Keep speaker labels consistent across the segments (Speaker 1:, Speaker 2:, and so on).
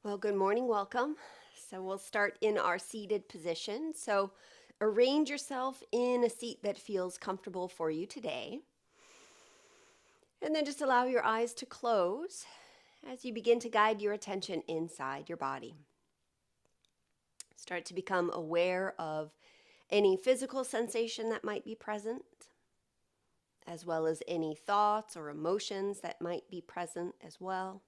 Speaker 1: Well, good morning, welcome. So we'll start in our seated position. So arrange yourself in a seat that feels comfortable for you today. And then just allow your eyes to close as you begin to guide your attention inside your body. Start to become aware of any physical sensation that might be present, as well as any thoughts or emotions that might be present as well.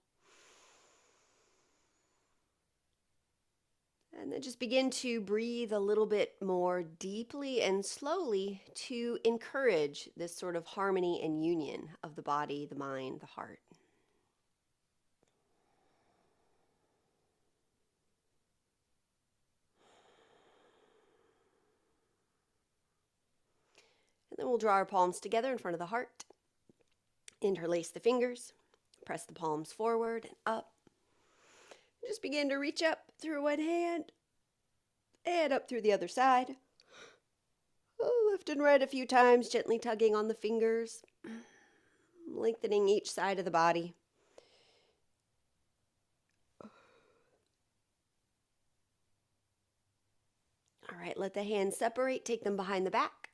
Speaker 1: And then just begin to breathe a little bit more deeply and slowly to encourage this sort of harmony and union of the body, the mind, the heart. And then we'll draw our palms together in front of the heart. Interlace the fingers. Press the palms forward and up. Just begin to reach up through one hand and up through the other side. Left and right a few times, gently tugging on the fingers, lengthening each side of the body. All right, let the hands separate, take them behind the back,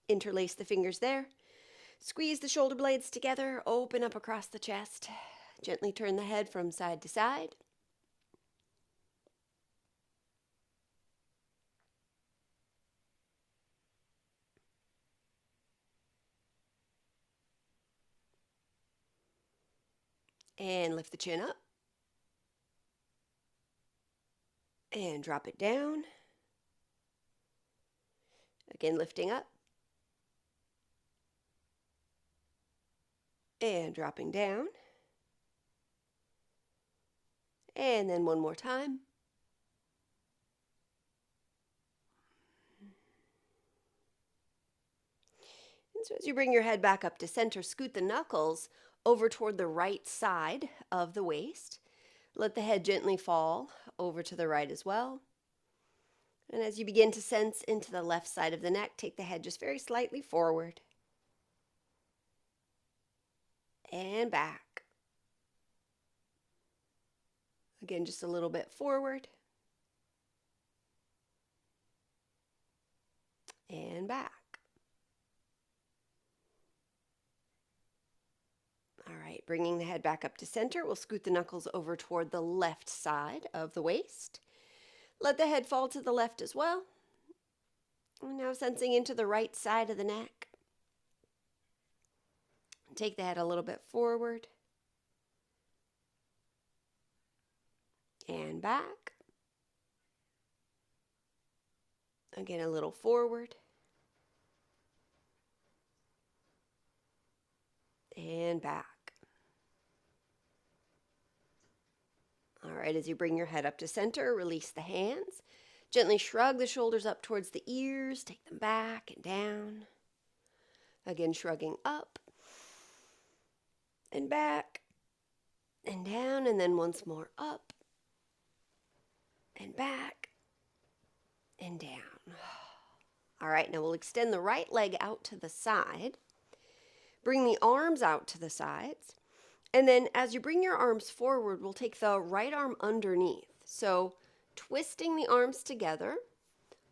Speaker 1: interlace the fingers there, squeeze the shoulder blades together, open up across the chest, gently turn the head from side to side. And lift the chin up. And drop it down. Again, lifting up. And dropping down. And then one more time. And so as you bring your head back up to center, scoot the knuckles over toward the right side of the waist. Let the head gently fall over to the right as well. And as you begin to sense into the left side of the neck, take the head just very slightly forward. And back. Again, just a little bit forward. And back. All right, bringing the head back up to center, we'll scoot the knuckles over toward the left side of the waist. Let the head fall to the left as well. And now sensing into the right side of the neck. Take the head a little bit forward. And back. Again, a little forward. And back. All right, as you bring your head up to center, release the hands. Gently shrug the shoulders up towards the ears. Take them back and down. Again, shrugging up and back and down, and then once more up and back and down. All right, now we'll extend the right leg out to the side. Bring the arms out to the sides. And then as you bring your arms forward, we'll take the right arm underneath. So twisting the arms together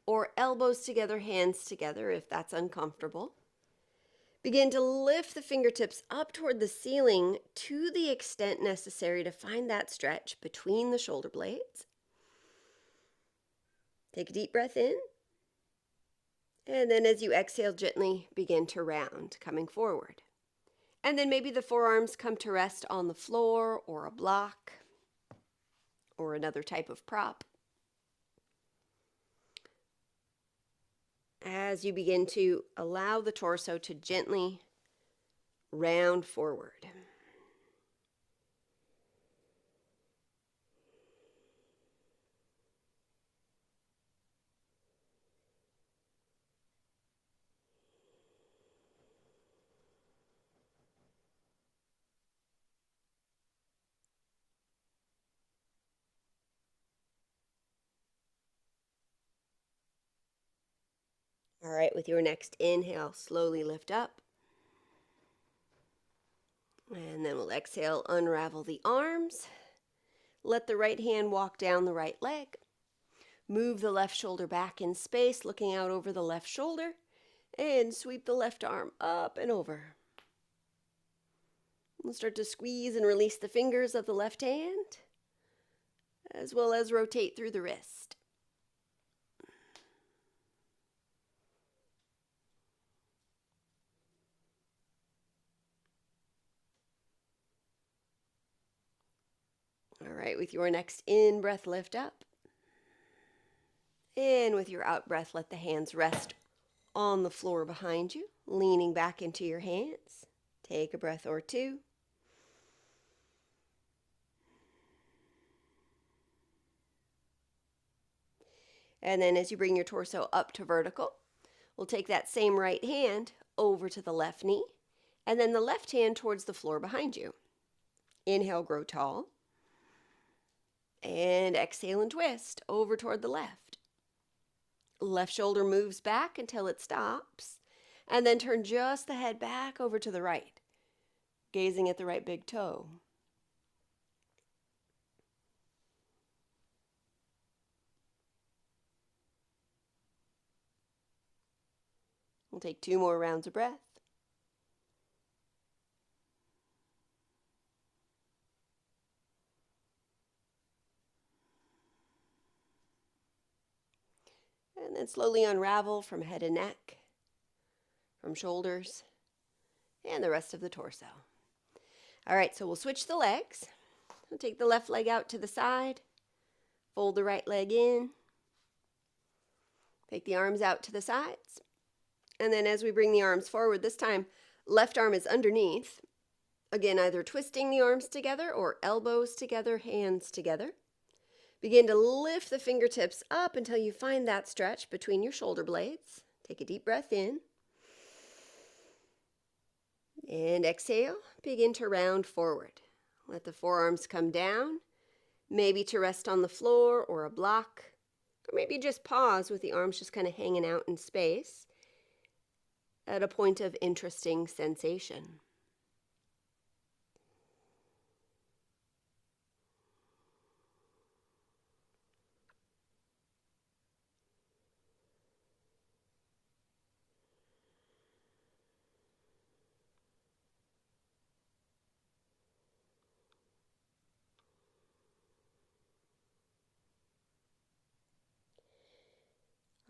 Speaker 1: or elbows together, hands together if that's uncomfortable. Begin to lift the fingertips up toward the ceiling to the extent necessary to find that stretch between the shoulder blades. Take a deep breath in. And then as you exhale, gently begin to round, coming forward. And then maybe the forearms come to rest on the floor or a block or another type of prop. As you begin to allow the torso to gently round forward. All right, with your next inhale, slowly lift up. And then we'll exhale, unravel the arms. Let the right hand walk down the right leg. Move the left shoulder back in space, looking out over the left shoulder, and sweep the left arm up and over. We'll start to squeeze and release the fingers of the left hand, as well as rotate through the wrist. All right, with your next in-breath, lift up. And with your out-breath, let the hands rest on the floor behind you, leaning back into your hands. Take a breath or two. And then as you bring your torso up to vertical, we'll take that same right hand over to the left knee, and then the left hand towards the floor behind you. Inhale, grow tall. And exhale and twist over toward the left. Left shoulder moves back until it stops, and then turn just the head back over to the right, gazing at the right big toe. We'll take 2 more rounds of breath. And then slowly unravel from head and neck, from shoulders, and the rest of the torso. All right, so we'll switch the legs. We'll take the left leg out to the side, fold the right leg in, take the arms out to the sides, and then as we bring the arms forward, this time left arm is underneath. Again, either twisting the arms together or elbows together, hands together. Begin to lift the fingertips up until you find that stretch between your shoulder blades. Take a deep breath in. And exhale, begin to round forward. Let the forearms come down, maybe to rest on the floor or a block, or maybe just pause with the arms just kind of hanging out in space at a point of interesting sensation.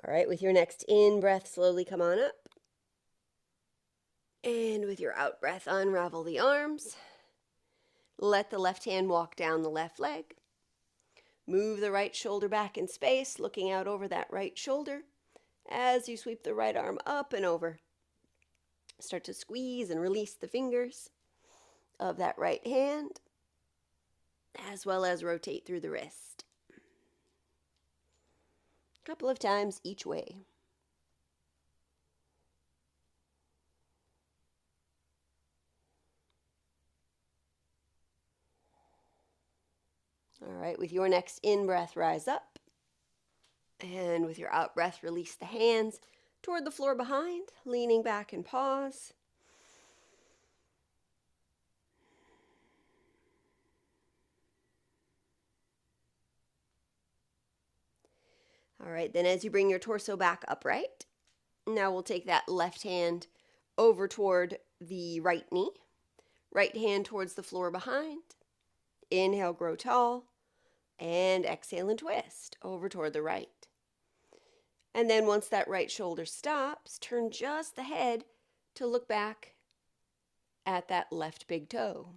Speaker 1: All right, with your next in-breath, slowly come on up. And with your out-breath, unravel the arms. Let the left hand walk down the left leg. Move the right shoulder back in space, looking out over that right shoulder as you sweep the right arm up and over. Start to squeeze and release the fingers of that right hand, as well as rotate through the wrist. A couple of times each way. All right, with your next in-breath, rise up. And with your out-breath, release the hands toward the floor behind, leaning back and pause. All right, then as you bring your torso back upright, now we'll take that left hand over toward the right knee. Right hand towards the floor behind. Inhale, grow tall. And exhale and twist over toward the right. And then once that right shoulder stops, turn just the head to look back at that left big toe.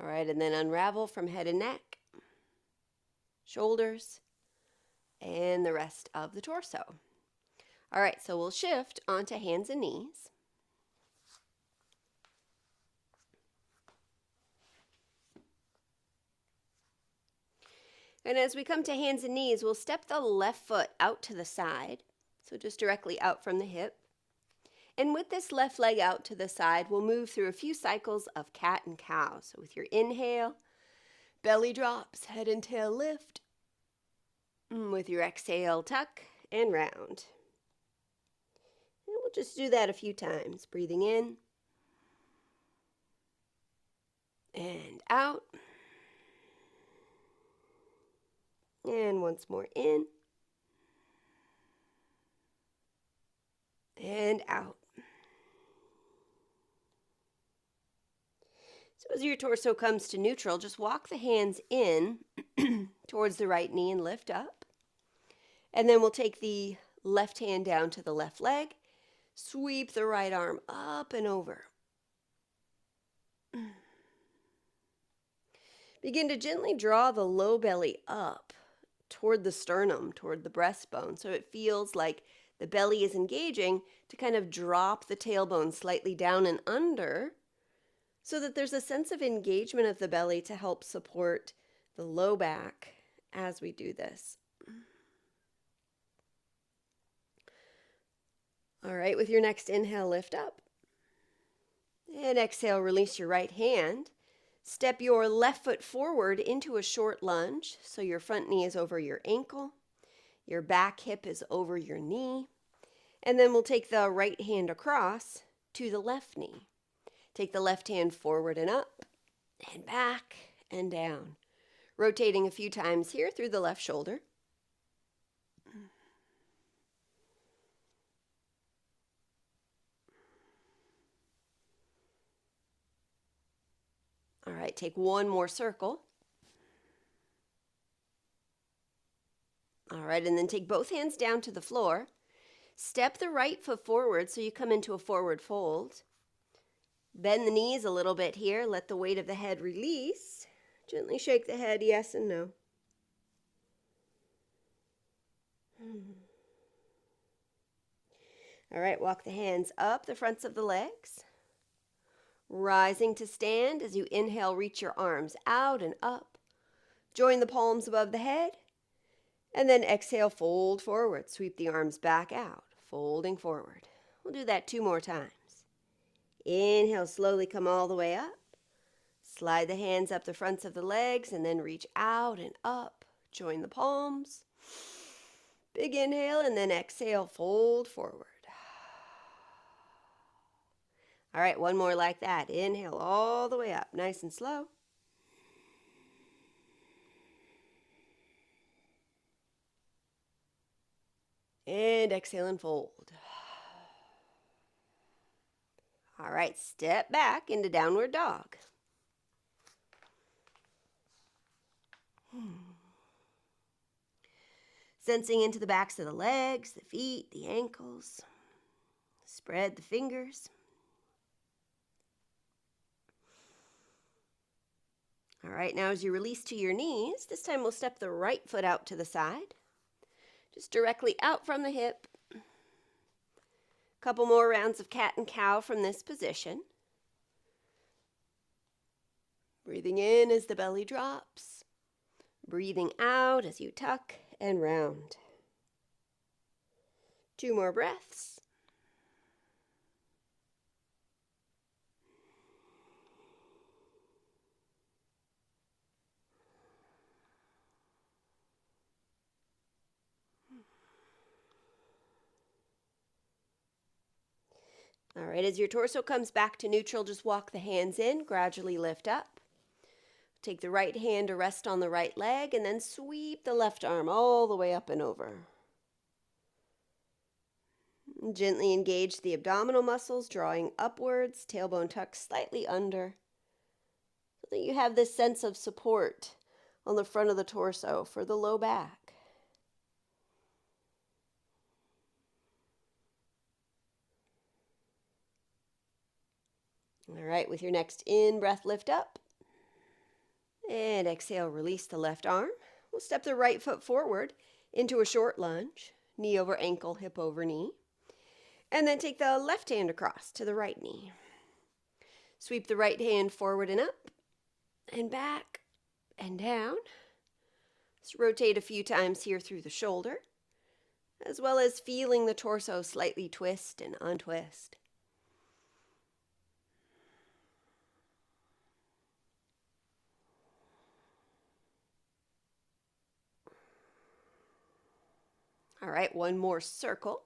Speaker 1: All right, and then unravel from head and neck, shoulders, and the rest of the torso. All right, so we'll shift onto hands and knees. And as we come to hands and knees, we'll step the left foot out to the side, so just directly out from the hip. And with this left leg out to the side, we'll move through a few cycles of cat and cow. So with your inhale, belly drops, head and tail lift. With your exhale, tuck and round. And we'll just do that a few times. Breathing in and out. And once more in and out. So as your torso comes to neutral, just walk the hands in towards the right knee and lift up. And then we'll take the left hand down to the left leg, sweep the right arm up and over. Begin to gently draw the low belly up toward the sternum, toward the breastbone, so it feels like the belly is engaging to kind of drop the tailbone slightly down and under, so that there's a sense of engagement of the belly to help support the low back as we do this. All right, with your next inhale, lift up. And exhale, release your right hand. Step your left foot forward into a short lunge, so your front knee is over your ankle, your back hip is over your knee, and then we'll take the right hand across to the left knee. Take the left hand forward and up, and back, and down. Rotating a few times here through the left shoulder. All right, take one more circle. All right, and then take both hands down to the floor. Step the right foot forward so you come into a forward fold. Bend the knees a little bit here. Let the weight of the head release. Gently shake the head, yes and no. All right, walk the hands up the fronts of the legs. Rising to stand as you inhale, reach your arms out and up. Join the palms above the head. And then exhale, fold forward. Sweep the arms back out, folding forward. We'll do that 2 more times. Inhale, slowly come all the way up. Slide the hands up the fronts of the legs and then reach out and up. Join the palms. Big inhale and then exhale, fold forward. All right, one more like that. Inhale all the way up, nice and slow. And exhale and fold. All right, step back into downward dog. Sensing into the backs of the legs, the feet, the ankles. Spread the fingers. All right, now as you release to your knees, this time we'll step the right foot out to the side. Just directly out from the hip. Couple more rounds of cat and cow from this position. Breathing in as the belly drops. Breathing out as you tuck and round. 2 more breaths. All right, as your torso comes back to neutral, just walk the hands in, gradually lift up. Take the right hand to rest on the right leg, and then sweep the left arm all the way up and over. Gently engage the abdominal muscles, drawing upwards, tailbone tucked slightly under, so that you have this sense of support on the front of the torso for the low back. All right, with your next in-breath, lift up. And exhale, release the left arm. We'll step the right foot forward into a short lunge, knee over ankle, hip over knee. And then take the left hand across to the right knee. Sweep the right hand forward and up, and back, and down. Just rotate a few times here through the shoulder, as well as feeling the torso slightly twist and untwist. All right, one more circle.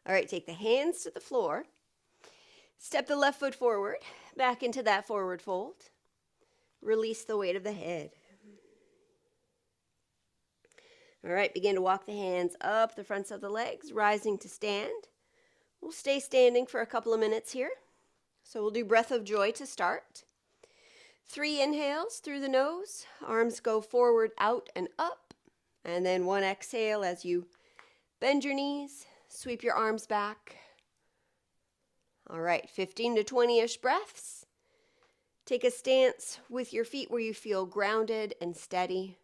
Speaker 1: All right, take the hands to the floor. Step the left foot forward, back into that forward fold. Release the weight of the head. All right, begin to walk the hands up the fronts of the legs, rising to stand. We'll stay standing for a couple of minutes here. So we'll do breath of joy to start. 3 inhales through the nose. Arms go forward, out, and up. And then 1 exhale as you bend your knees, sweep your arms back. All right, 15 to 20-ish breaths. Take a stance with your feet where you feel grounded and steady.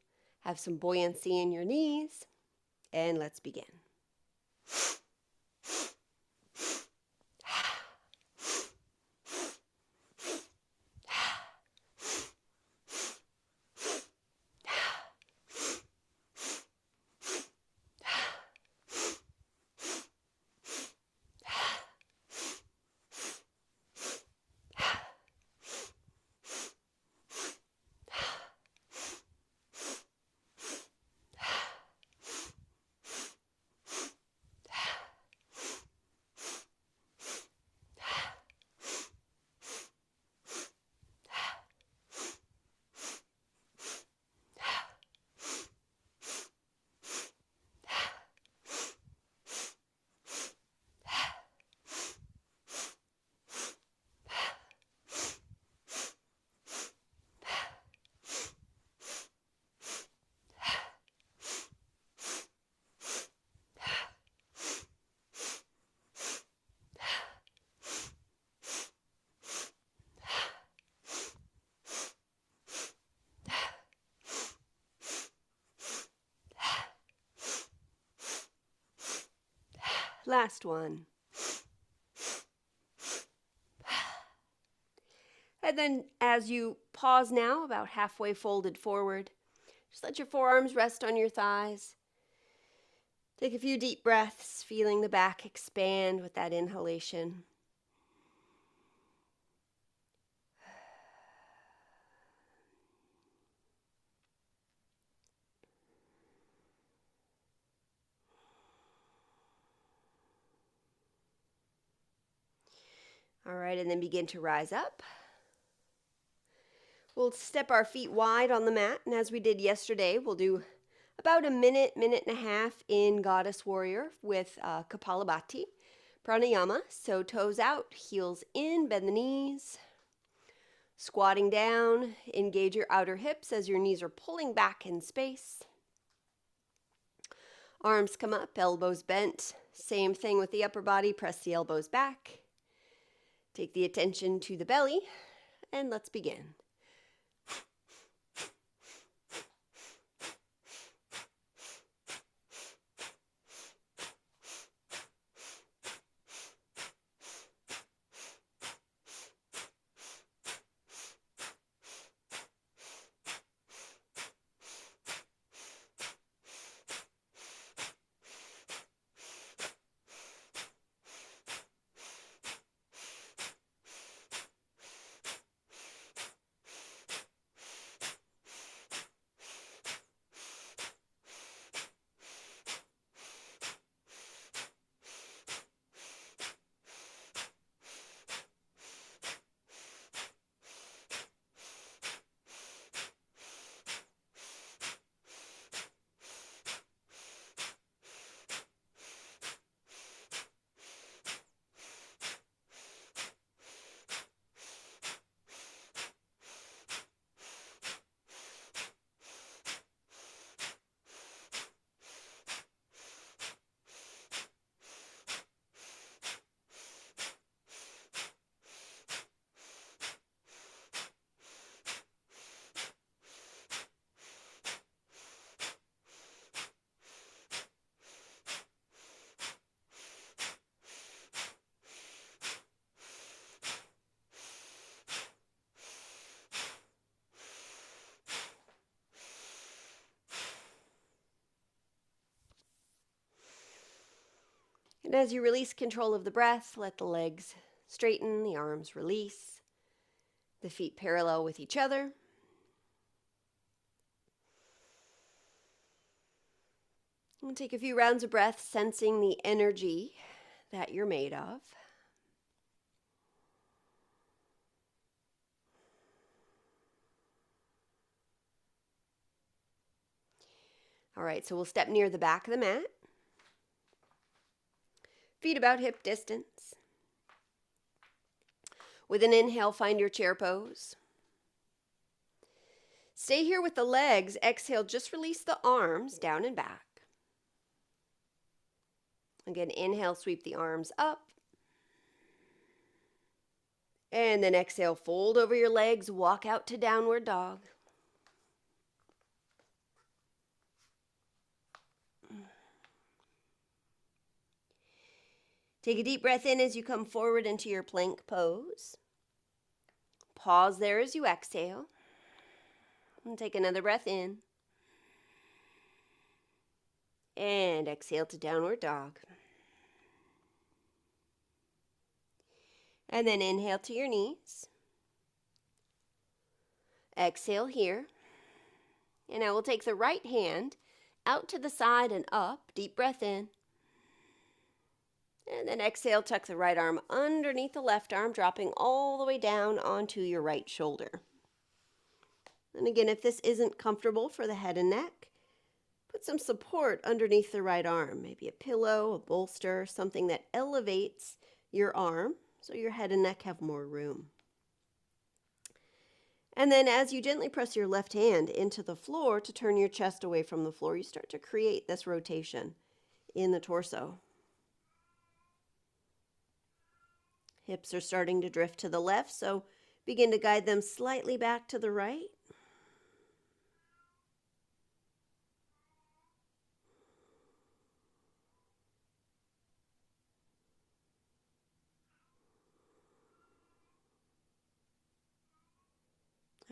Speaker 1: Have some buoyancy in your knees. And let's begin. Last one. And then as you pause now, about halfway folded forward, just let your forearms rest on your thighs. Take a few deep breaths, feeling the back expand with that inhalation. All right, and then begin to rise up. We'll step our feet wide on the mat, and as we did yesterday, we'll do about a minute, minute and a half in Goddess Warrior with Kapalabhati Pranayama. So toes out, heels in, bend the knees. Squatting down, engage your outer hips as your knees are pulling back in space. Arms come up, elbows bent. Same thing with the upper body, press the elbows back. Take the attention to the belly, and let's begin. And as you release control of the breath, let the legs straighten, the arms release, the feet parallel with each other. And take a few rounds of breath, sensing the energy that you're made of. All right, so we'll step near the back of the mat. Feet about hip distance. With an inhale, find your chair pose. Stay here with the legs. Exhale, just release the arms down and back. Again, inhale, sweep the arms up. And then exhale, fold over your legs, walk out to downward dog. Take a deep breath in as you come forward into your plank pose. Pause there as you exhale. And take another breath in. And exhale to downward dog. And then inhale to your knees. Exhale here. And I will take the right hand out to the side and up. Deep breath in. And then exhale, tuck the right arm underneath the left arm, dropping all the way down onto your right shoulder. And again, if this isn't comfortable for the head and neck, put some support underneath the right arm, maybe a pillow, a bolster, something that elevates your arm so your head and neck have more room. And then as you gently press your left hand into the floor to turn your chest away from the floor, you start to create this rotation in the torso. Hips are starting to drift to the left, so begin to guide them slightly back to the right.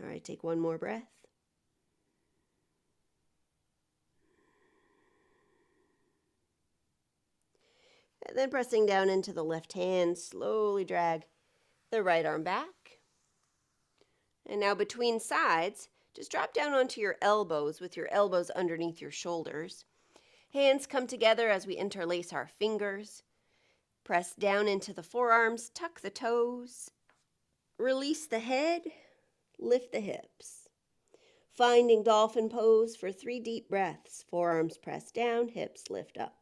Speaker 1: All right, take one more breath. And then pressing down into the left hand, slowly drag the right arm back. And now between sides, just drop down onto your elbows with your elbows underneath your shoulders. Hands come together as we interlace our fingers. Press down into the forearms, tuck the toes, release the head, lift the hips. Finding dolphin pose for 3 deep breaths. Forearms press down, hips lift up.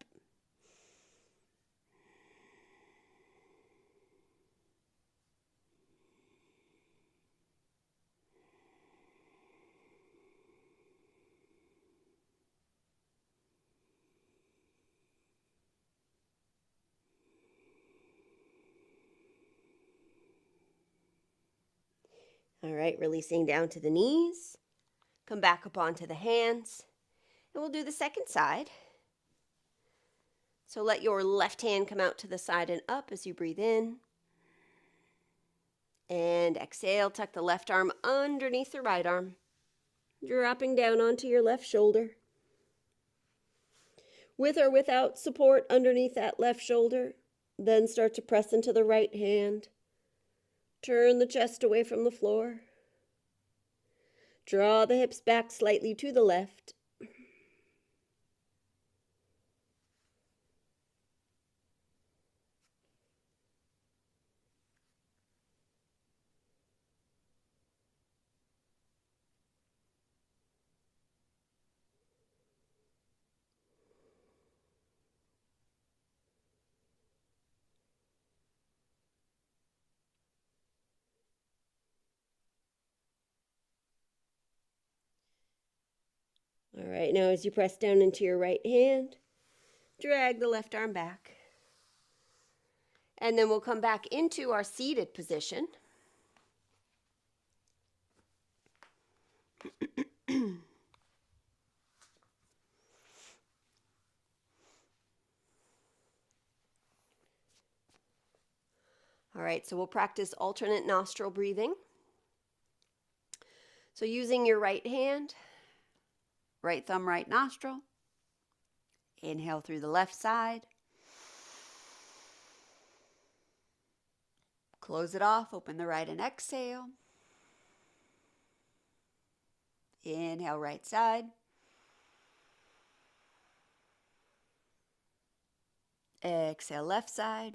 Speaker 1: All right, releasing down to the knees. Come back up onto the hands. And we'll do the second side. So let your left hand come out to the side and up as you breathe in. And exhale, tuck the left arm underneath the right arm, dropping down onto your left shoulder. With or without support underneath that left shoulder, then start to press into the right hand. Turn the chest away from the floor. Draw the hips back slightly to the left. All right, now as you press down into your right hand, drag the left arm back. And then we'll come back into our seated position. All right, so we'll practice alternate nostril breathing. So using your right hand, right thumb, right nostril. Inhale through the left side. Close it off, open the right and exhale. Inhale, right side. Exhale, left side.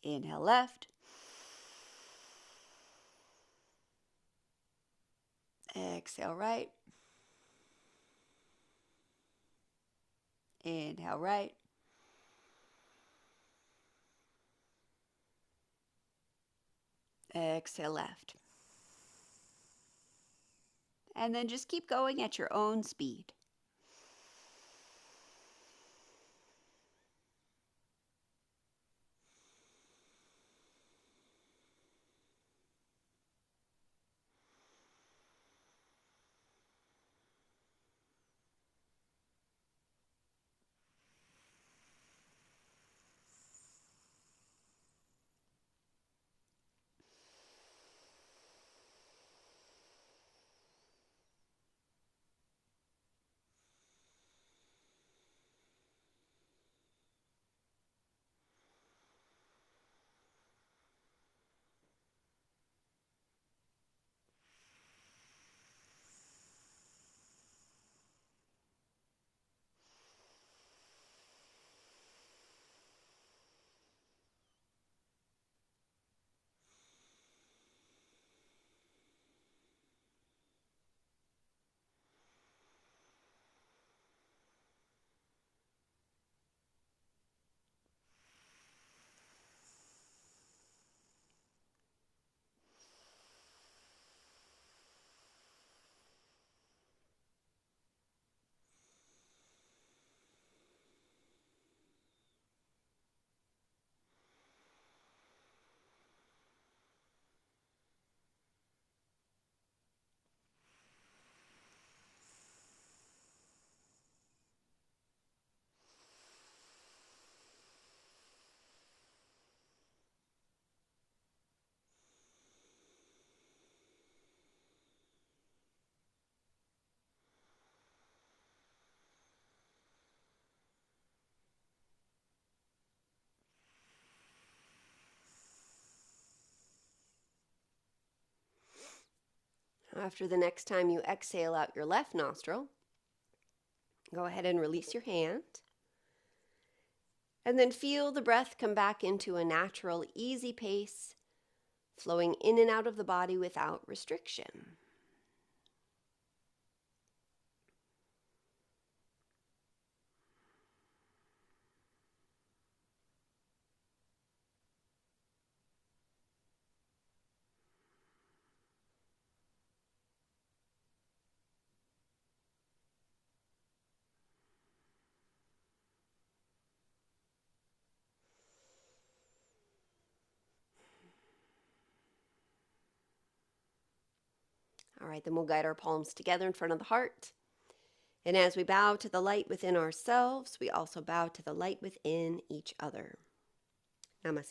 Speaker 1: Inhale, left. Exhale, right. Inhale, right. Exhale, left. And then just keep going at your own speed. After the next time you exhale out your left nostril, go ahead and release your hand. And then feel the breath come back into a natural, easy pace, flowing in and out of the body without restriction. All right, then we'll guide our palms together in front of the heart. And as we bow to the light within ourselves, we also bow to the light within each other. Namaste.